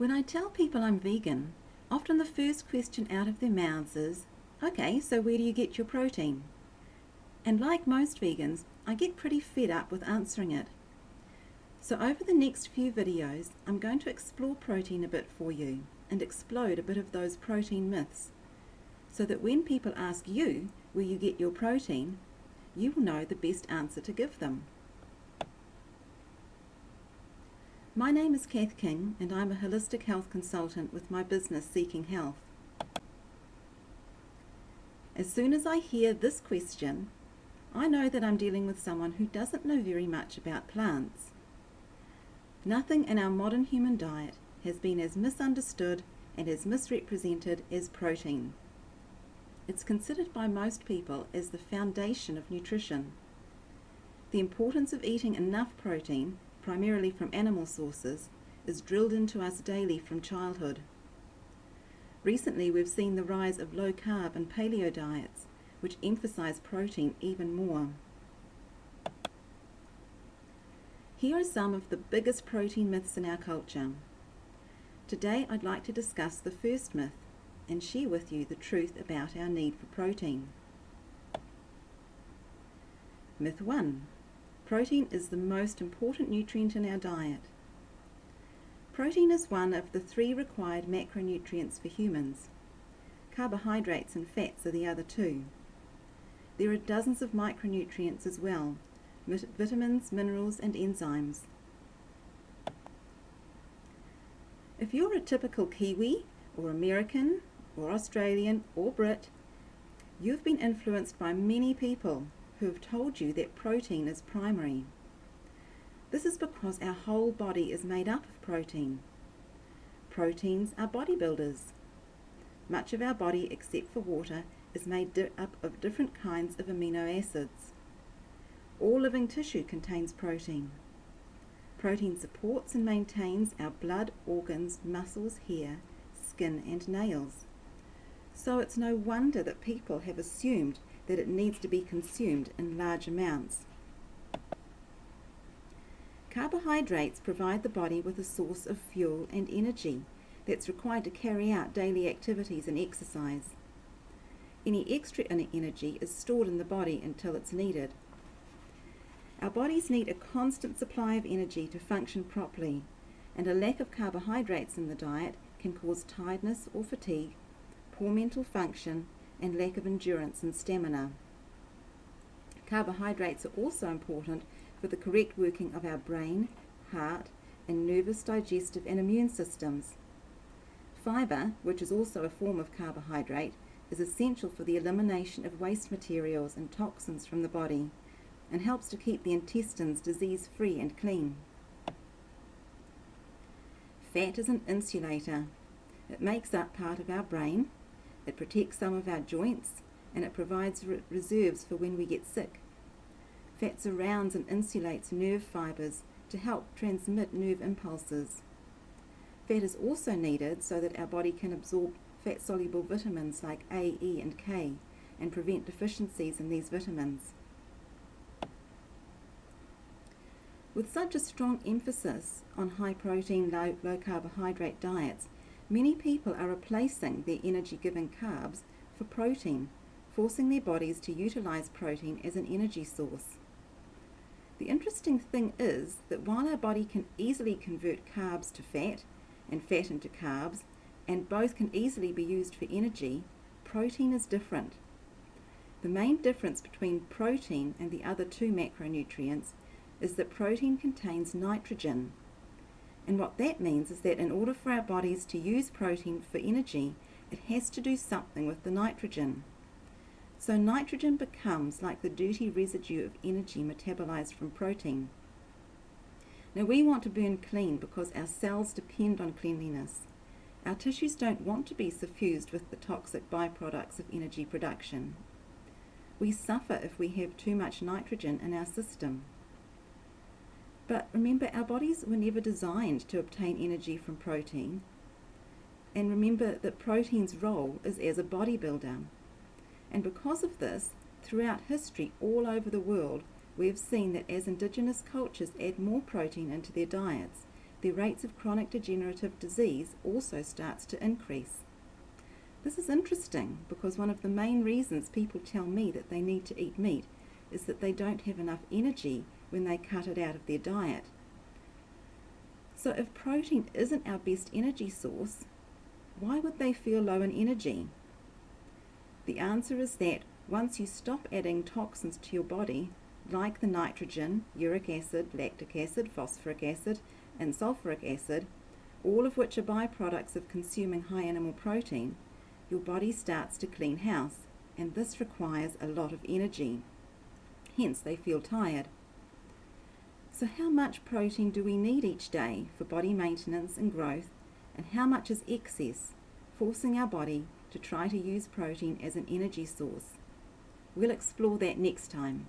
When I tell people I'm vegan, often the first question out of their mouths is, okay, so where do you get your protein? And like most vegans, I get pretty fed up with answering it. So over the next few videos, I'm going to explore protein a bit for you and explode a bit of those protein myths, so that when people ask you where you get your protein, you will know the best answer to give them. My name is Cath King, and I'm a holistic health consultant with my business Seeking Health. As soon as I hear this question, I know that I'm dealing with someone who doesn't know very much about plants. Nothing in our modern human diet has been as misunderstood and as misrepresented as protein. It's considered by most people as the foundation of nutrition. The importance of eating enough protein, primarily from animal sources, is drilled into us daily from childhood. Recently, we've seen the rise of low-carb and paleo diets, which emphasize protein even more. Here are some of the biggest protein myths in our culture. Today, I'd like to discuss the first myth and share with you the truth about our need for protein. Myth 1. Protein is the most important nutrient in our diet. Protein is one of the 3 required macronutrients for humans. Carbohydrates and fats are the other 2. There are dozens of micronutrients as well, vitamins, minerals and enzymes. If you're a typical Kiwi or American or Australian or Brit, you've been influenced by many people who have told you that protein is primary. This is because our whole body is made up of protein. Proteins are bodybuilders. Much of our body, except for water, is made up of different kinds of amino acids. All living tissue contains protein. Protein supports and maintains our blood, organs, muscles, hair, skin and nails. So it's no wonder that people have assumed that it needs to be consumed in large amounts. Carbohydrates provide the body with a source of fuel and energy that's required to carry out daily activities and exercise. Any extra energy is stored in the body until it's needed. Our bodies need a constant supply of energy to function properly, and a lack of carbohydrates in the diet can cause tiredness or fatigue, poor mental function, and lack of endurance and stamina. Carbohydrates are also important for the correct working of our brain, heart, and nervous, digestive, and immune systems. Fiber, which is also a form of carbohydrate, is essential for the elimination of waste materials and toxins from the body, and helps to keep the intestines disease-free and clean. Fat is an insulator. It makes up part of our brain. It protects some of our joints, and it provides reserves for when we get sick. Fat surrounds and insulates nerve fibers to help transmit nerve impulses. Fat is also needed so that our body can absorb fat-soluble vitamins like A, E, and K, and prevent deficiencies in these vitamins. With such a strong emphasis on high-protein, low-carbohydrate diets, many people are replacing their energy-giving carbs for protein, forcing their bodies to utilize protein as an energy source. The interesting thing is that while our body can easily convert carbs to fat and fat into carbs, and both can easily be used for energy, protein is different. The main difference between protein and the other 2 macronutrients is that protein contains nitrogen. And what that means is that in order for our bodies to use protein for energy, it has to do something with the nitrogen. So nitrogen becomes like the dirty residue of energy metabolized from protein. Now we want to burn clean because our cells depend on cleanliness. Our tissues don't want to be suffused with the toxic byproducts of energy production. We suffer if we have too much nitrogen in our system. But remember, our bodies were never designed to obtain energy from protein. And remember that protein's role is as a bodybuilder. And because of this, throughout history all over the world, we have seen that as indigenous cultures add more protein into their diets, their rates of chronic degenerative disease also starts to increase. This is interesting because one of the main reasons people tell me that they need to eat meat is that they don't have enough energy when they cut it out of their diet. So if protein isn't our best energy source, why would they feel low in energy? The answer is that once you stop adding toxins to your body, like the nitrogen, uric acid, lactic acid, phosphoric acid, and sulfuric acid, all of which are byproducts of consuming high animal protein, your body starts to clean house, and this requires a lot of energy. Hence, they feel tired. So how much protein do we need each day for body maintenance and growth, and how much is excess, forcing our body to try to use protein as an energy source? We'll explore that next time.